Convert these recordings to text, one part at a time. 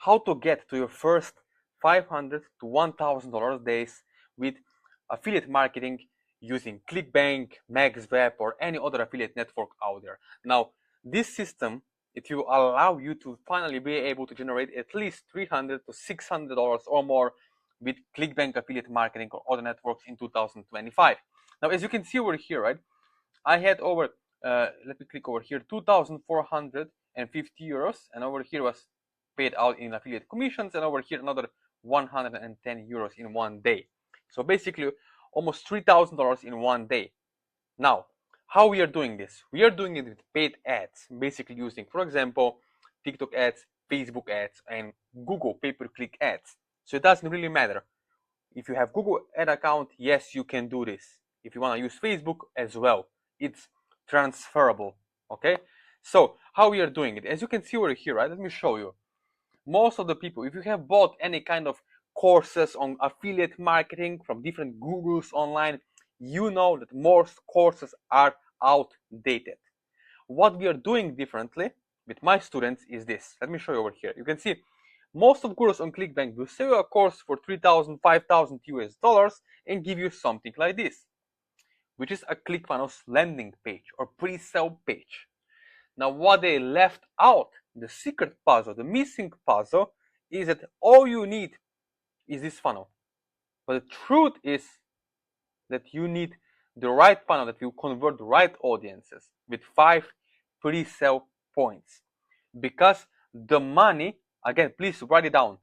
how to get to your first $500 to $1,000 days with affiliate marketing using ClickBank, MaxWeb, or any other affiliate network out there. Now, this system, it will allow you to finally be able to generate at least $300 to $600 or more with ClickBank affiliate marketing or other networks in 2025. Now, as you can see over here, right, I had over, let me click over here, 2,450 euros, and over here was paid out in affiliate commissions, and over here another 110 euros in one day. So basically, almost $3,000 in one day. Now, how we are doing this? We are doing it with paid ads, basically using, for example, TikTok ads, Facebook ads, and Google pay-per-click ads. So it doesn't really matter. If you have Google ad account, yes, you can do this. If you want to use Facebook as well, it's transferable. Okay, so how we are doing it, as you can see over here, right? Let me show you. Most of the people, if you have bought any kind of courses on affiliate marketing from different gurus online, you know that most courses are outdated. What we are doing differently with my students is this. Let me show you over here. You can see most of gurus on ClickBank will sell you a course for 3,000, 5,000 US dollars and give you something like this, which is a ClickFunnels landing page or pre-sale page. Now, what they left out, the secret puzzle, the missing puzzle, is that all you need is this funnel. But the truth is that you need the right funnel that will convert the right audiences with 5 pre-sale points. Because the money, again, please write it down.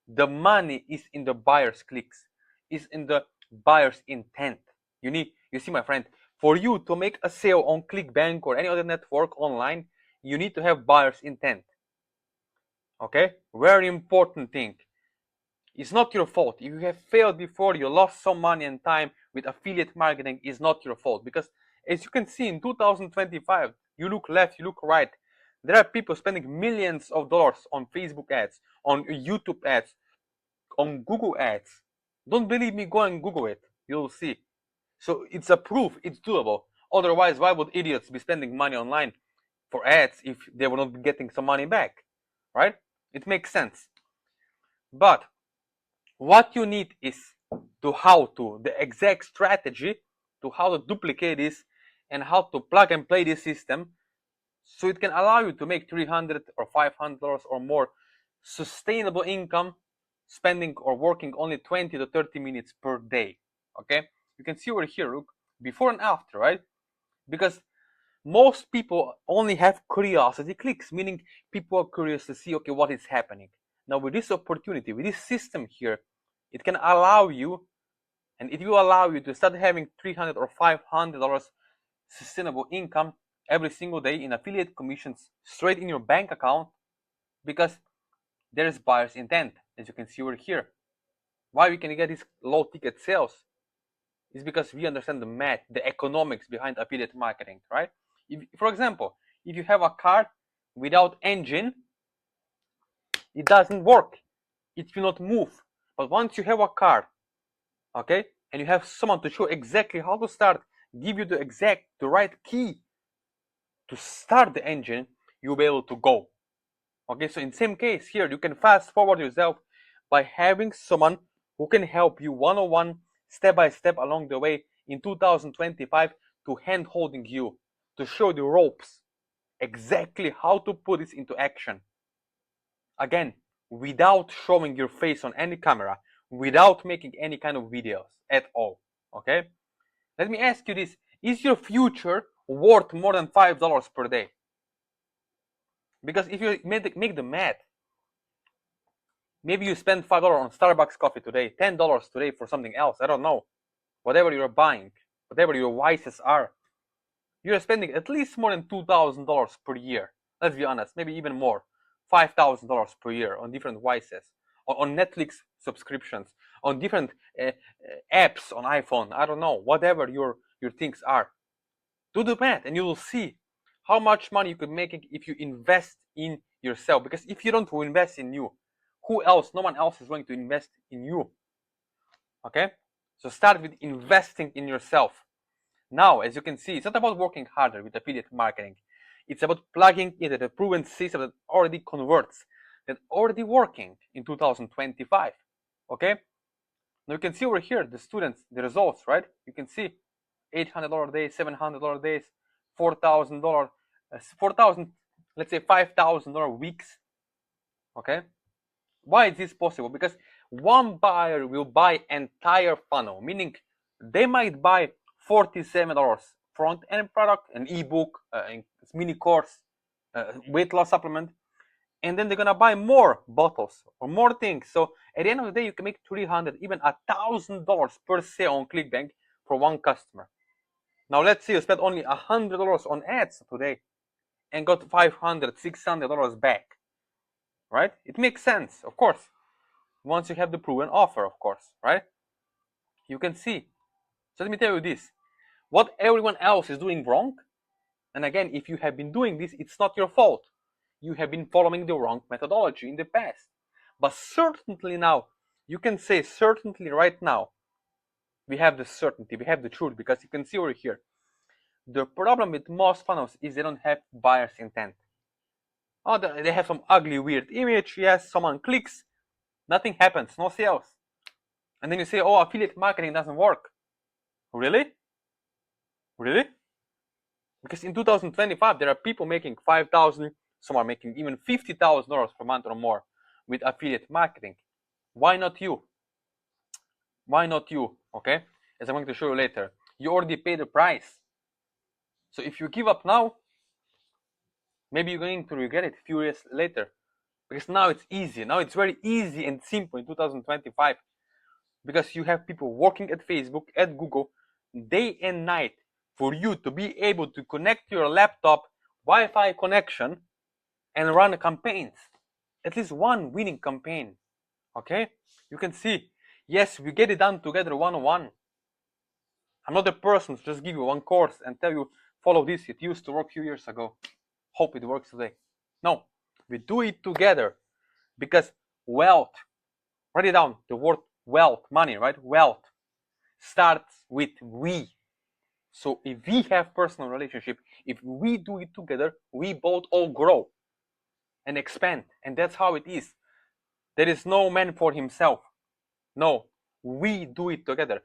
The money is in the buyer's clicks, is in the buyer's intent. You see, my friend, for you to make a sale on ClickBank or any other network online, you need to have buyer's intent. Okay? Very important thing. It's not your fault. If you have failed before, you lost some money and time with affiliate marketing, is not your fault. Because as you can see in 2025, you look left, you look right, there are people spending millions of dollars on Facebook ads, on YouTube ads, on Google ads. Don't believe me? Go and Google it. You'll see. So it's a proof, it's doable. Otherwise, why would idiots be spending money online for ads if they will not be getting some money back? Right? It makes sense. But what you need is the exact strategy to how to duplicate this and how to plug and play this system so it can allow you to make $300 or $500 or more sustainable income spending or working only 20 to 30 minutes per day. Okay, you can see over here, look, before and after, right? Because most people only have curiosity clicks, meaning people are curious to see, okay, what is happening. Now with this opportunity, with this system here, it can allow you, and it will allow you to start having $300 or $500 sustainable income every single day in affiliate commissions straight in your bank account, because there is buyer's intent, as you can see over here. Why we can get these low ticket sales is because we understand the math, the economics behind affiliate marketing, right? For example, if you have a car without engine, it doesn't work. It will not move. But once you have a car, okay, and you have someone to show exactly how to start, give you the right key to start the engine, you'll be able to go. Okay, so in the same case here, you can fast forward yourself by having someone who can help you one-on-one, step by step along the way in 2025 to hand holding you, to show the ropes, exactly how to put this into action. Again, without showing your face on any camera, without making any kind of videos at all. Okay, let me ask you this: is your future worth more than $5 per day? Because if you make the math, maybe you spend $5 on Starbucks coffee today, $10 today for something else, I don't know, whatever you're buying, whatever your vices are, you're spending at least more than $2,000 per year. Let's be honest, maybe even more, $5,000 per year on different vices, on Netflix subscriptions, on different apps on iPhone, I don't know, whatever your things are. Do the math and you will see how much money you could make if you invest in yourself. Because if you don't invest in you, who else? No one else is going to invest in you. Okay, so start with investing in yourself. Now, as you can see, it's not about working harder with affiliate marketing. It's about plugging into the proven system that already converts, that already working in 2025. Okay, now you can see over here the students, the results, right? You can see $800 days, $700 days, $4,000, 4,000, let's say $5,000 weeks. Okay, why is this possible? Because one buyer will buy entire funnel, meaning they might buy $47 front end product, an ebook, a mini course, weight loss supplement, and then they're gonna buy more bottles or more things. So at the end of the day, you can make $300, even $1,000 per sale on ClickBank for one customer. Now let's say you spent only $100 on ads today and got $500, $600 back, right? It makes sense, of course, once you have the proven offer, of course, right? You can see. So let me tell you this: what everyone else is doing wrong, and again, if you have been doing this, it's not your fault. You have been following the wrong methodology in the past. But certainly now, you can say certainly right now, we have the certainty, we have the truth, because you can see over here, the problem with most funnels is they don't have buyer's intent. Oh, they have some ugly, weird image. Yes, someone clicks, nothing happens, no sales. And then you say, oh, affiliate marketing doesn't work. Really? Really? Because in 2025, there are people making $5,000, some are making even $50,000 per month or more with affiliate marketing. Why not you? Why not you? Okay, as I'm going to show you later, you already paid the price. So if you give up now, maybe you're going to regret it a few years later, because now it's easy. Now it's very easy and simple in 2025, because you have people working at Facebook, at Google, day and night for you to be able to connect your laptop Wi-Fi connection and run campaigns. At least one winning campaign. Okay, you can see. Yes, we get it done together one-on-one. I'm not the person to just give you one course and tell you follow this. It used to work a few years ago. Hope it works today. No, we do it together, because wealth, write it down, the word wealth, money, right? Wealth starts with we. So if we have personal relationship, if we do it together, we both all grow and expand. And that's how it is. There is no man for himself. No, we do it together.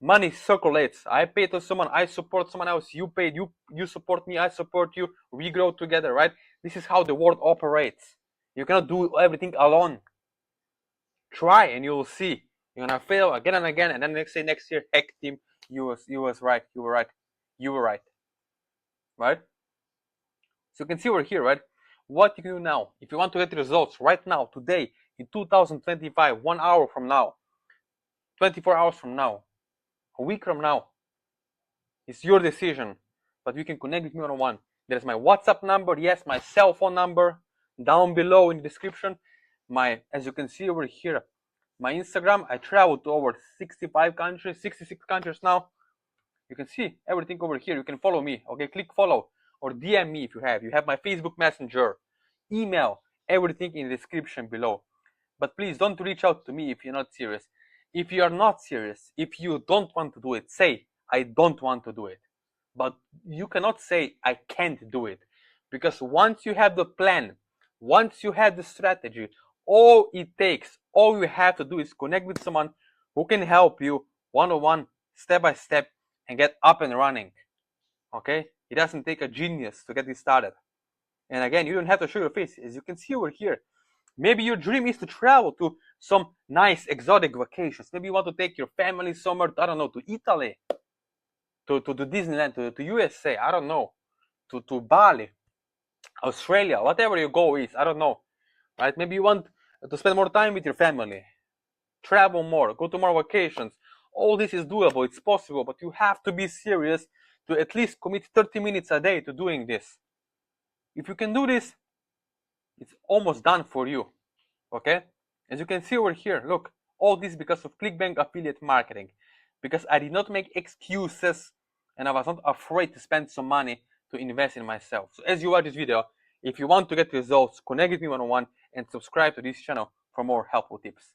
Money circulates. I pay to someone, I support someone else, you pay, you support me, I support you, we grow together, right? This is how the world operates. You cannot do everything alone. Try and you will see. You're gonna fail again and again, and then next year, heck team, you was right, you were right. Right? So you can see over here, right? What you can do now, if you want to get results right now, today, in 2025, 1 hour from now, 24 hours from now, a week from now, it's your decision. But you can connect with me one-on-one. There's my WhatsApp number, yes, my cell phone number down below in the description. As you can see over here, my Instagram, I traveled to over 65 countries, 66 countries now. You can see everything over here. You can follow me. Okay, click follow or DM me if you have. You have my Facebook Messenger, email, everything in the description below. But please don't reach out to me if you're not serious. If you are not serious, if you don't want to do it, say, I don't want to do it. But you cannot say, I can't do it. Because once you have the plan, once you have the strategy, all it takes, all you have to do is connect with someone who can help you one-on-one, step by step, and get up and running. Okay? It doesn't take a genius to get this started. And again, you don't have to show your face. As you can see over here, maybe your dream is to travel to some nice exotic vacations. Maybe you want to take your family somewhere, I don't know, to Italy, to Disneyland, to USA, I don't know, to Bali, Australia, whatever your goal is, I don't know, right? Maybe you want to spend more time with your family, travel more, go to more vacations. All this is doable, it's possible, but you have to be serious to at least commit 30 minutes a day to doing this. If you can do this, it's almost done for you. Okay, as you can see over here, look, all this because of ClickBank affiliate marketing, because I did not make excuses and I was not afraid to spend some money to invest in myself. So as you watch this video, if you want to get results, connect with me one-on-one and subscribe to this channel for more helpful tips.